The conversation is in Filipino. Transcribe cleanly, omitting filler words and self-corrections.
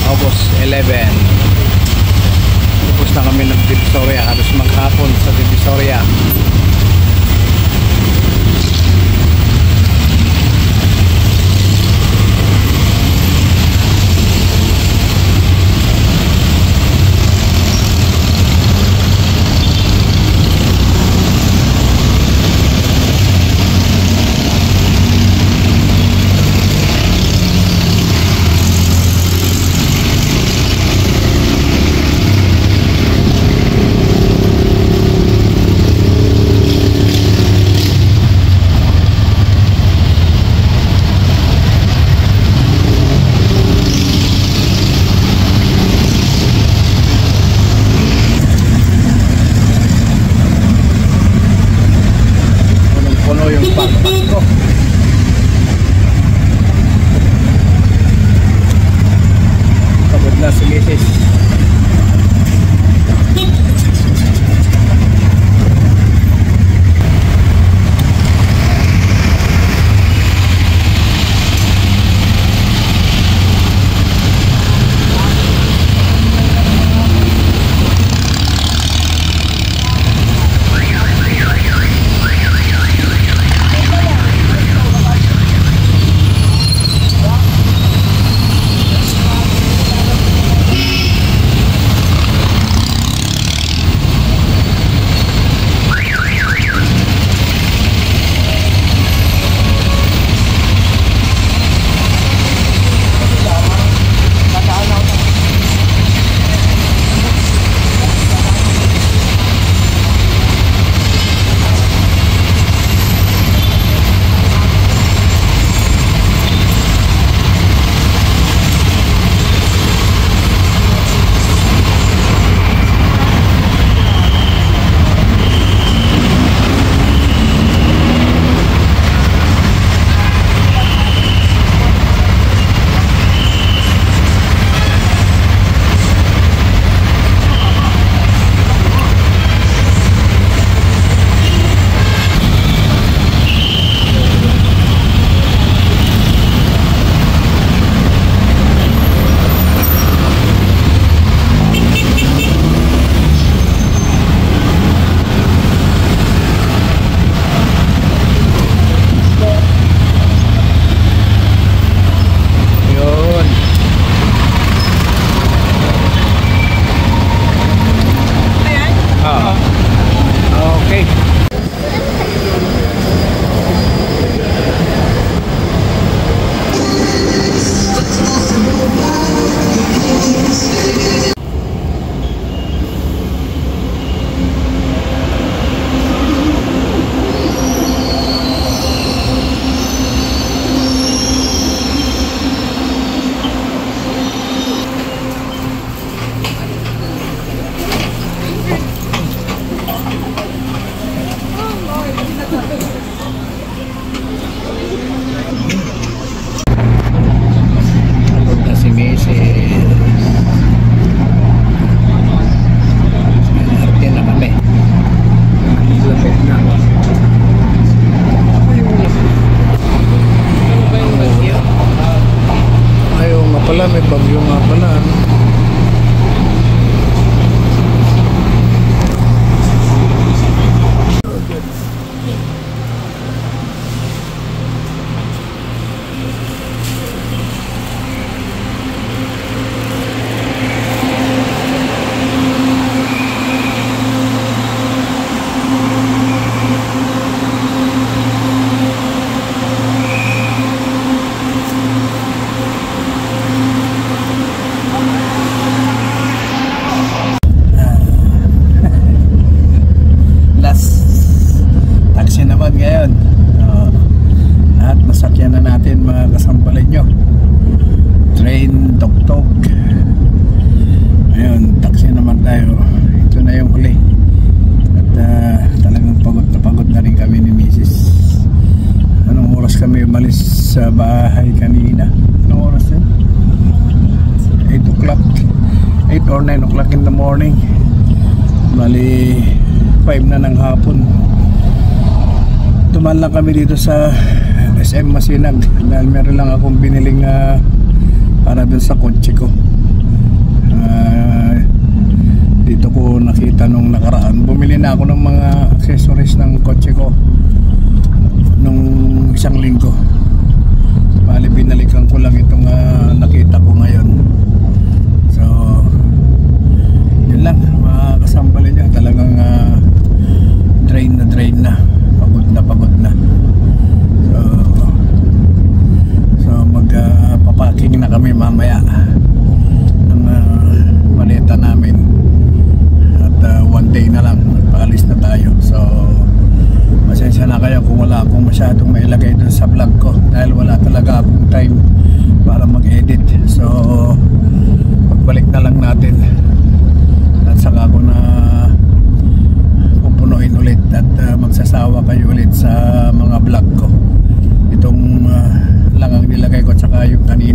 August 11. Tapos na kami ng Divisoria, halos maghapon sa Divisoria. Yung backpack ko. Pagod na si Mrs. tayo. Ito na yung huli. At talagang pagod na rin kami ni Mrs. Anong oras kami umalis sa bahay kanina? Anong oras yun? 8 o'clock, 8 or 9 o'clock in the morning. Bali 5 na ng hapon. Tuman lang kami dito sa SM Masinag dahil meron lang akong biniling para dun sa kotse ko. Dito ko nakita nung nakaraan. Bumili na ako ng mga accessories ng kotse ko nung isang linggo. Bali binalikan ko lang itong nakita ko ngayon. So yun lang, mga kasambalin nyo, talagang drain na, pagod na. So magpapaking na kami mamaya ng maleta namin. At one day na lang magpaalis na tayo. So pasensya na kayo kung wala akong masyadong mailagay dun sa vlog ko dahil wala talaga akong time para mag-edit. So pagbalik na lang natin at saka ako na pupunuin ulit at magsasawa kayo ulit sa mga vlog ko. Itong lang ang nilagay ko at saka yung kanina